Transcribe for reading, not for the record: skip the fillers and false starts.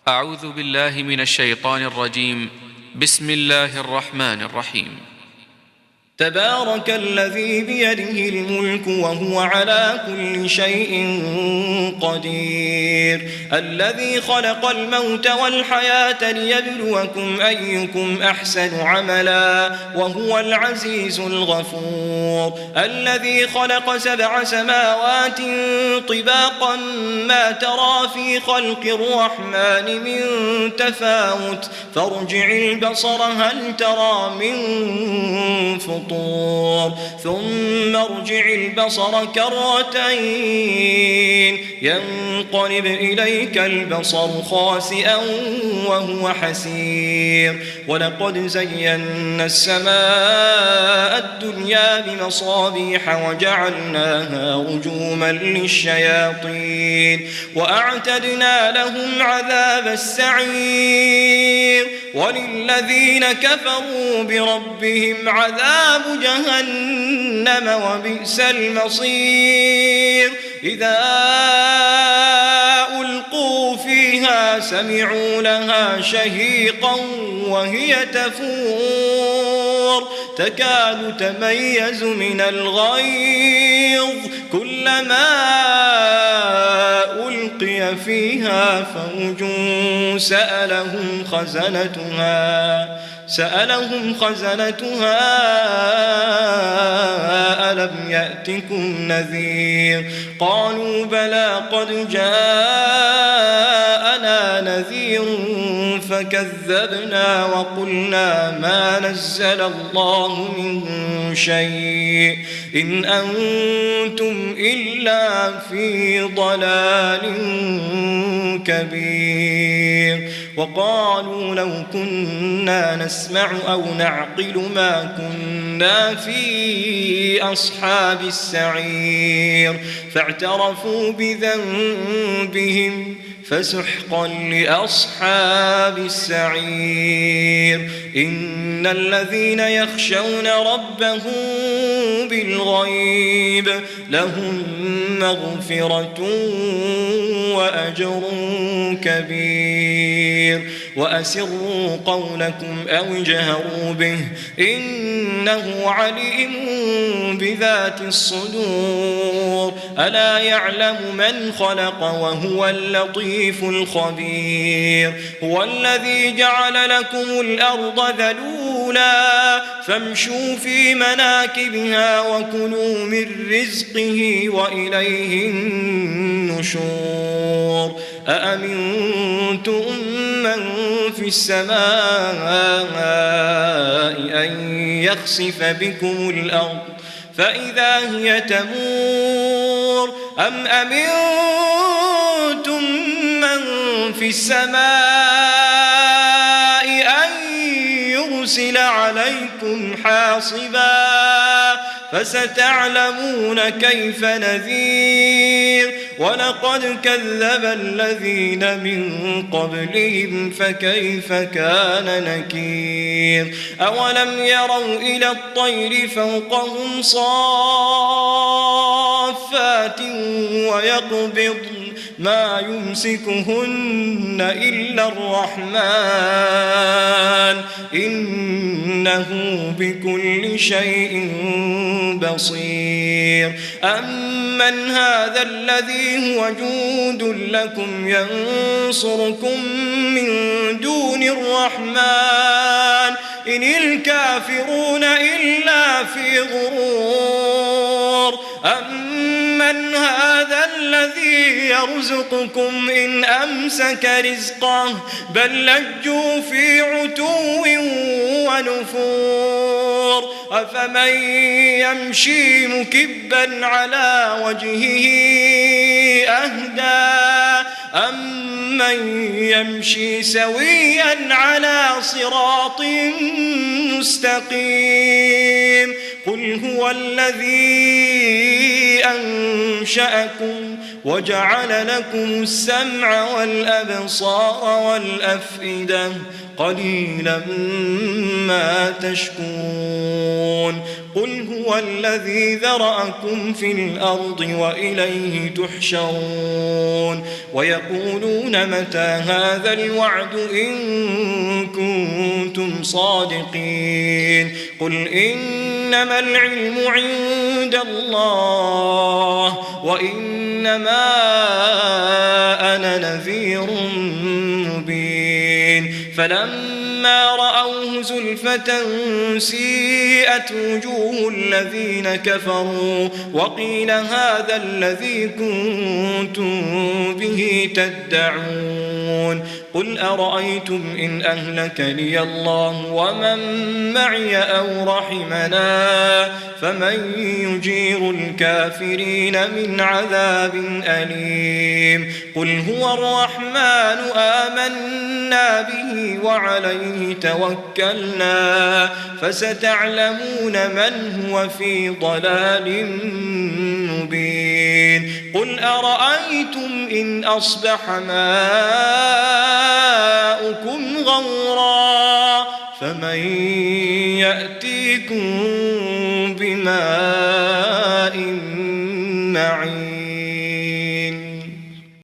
أعوذ بالله من الشيطان الرجيم. بسم الله الرحمن الرحيم. تبارك الذي بيده الملك وهو على كل شيء قدير، الذي خلق الموت والحياة ليبلوكم أيكم أحسن عملا وهو العزيز الغفور، الذي خلق 7 سماوات طباقا ما ترى في خلق الرحمن من تفاوت فارجع البصر هل ترى من فطور ثم ارجع البصر كرتين ينقلب إليك البصر خاسئا وهو حسير، ولقد زينا السماء الدنيا بمصابيح وجعلناها رجوما للشياطين وأعتدنا لهم عذاب السعير، وللذين كفروا بربهم عذاب جهنم وبئس المصير. إذا ألقوا فيها سمعوا لها شهيقا وهي تفور تكاد تميز من الغيظ كلما ألقي فيها فوج سألهم خزنتها ألم يأتكم نذير؟ قالوا بلى قد جاءنا نذير فكذبنا وقلنا ما نزل الله من شيء إن أنتم إلا في ضلال كبير. وقالوا لو كنا نسمع أو نعقل ما كنا في أصحاب السعير فاعترفوا بذنبهم فسحقا لأصحاب السعير. إن الذين يخشون ربهم بالغيب لهم مغفرة وأجر كبير. وأسروا قولكم أو اجهروا به إنه عليم بذات الصدور. ألا يعلم من خلق وهو اللطيف الخبير. هو الذي جعل لكم الأرض ذلولا فامشوا في مناكبها وكلوا من رزقه وإليه النشور. أأمنتم من في السماء أن يخسف بكم الأرض فإذا هي تمور أم أمنتم من في السماء أن يرسل عليكم حاصبا فستعلمون كيف نذير. ولقد كذب الذين من قبلهم فكيف كان نكير. أولم يروا إلى الطير فوقهم صافات ويقبضن ما يمسكهن إلا الرحمن إنه بكل شيء بصير. أمن هذا الذي هو جند لكم ينصركم من دون الرحمن إن الكافرون إلا في غرور. أمن هذا الذي يرزقكم إن أمسك رزقه بل لجوا في عتو ونفور. أفمن يمشي مكبا على وجهه أهدى أمن يمشي سويا على صراط مستقيم. قل هو الذي أنشأكم وجعل لكم السمع والأبصار والأفئدة قليلا ما تشكرون. قل هو الذي ذرأكم في الأرض وإليه تحشرون ويقولون متى هذا الوعد إن كنتم صادقين قل إنما العلم عند الله وإنما أنا نذير مبين فلما رأوه زلفة سيئت وجوه الذين كفروا وقيل هذا الذي كنتم به تدعون قل أرأيتم إن أهلكني الله ومن معي أو رحمنا فمن يجير الكافرين من عذاب أليم قل هو الرحمن آمنا به وعليه توكلنا فستعلمون من هو في ضلال مبين قل أرأيتم إن أصبح ماؤكم غورا فمن يأتيكم بماء معين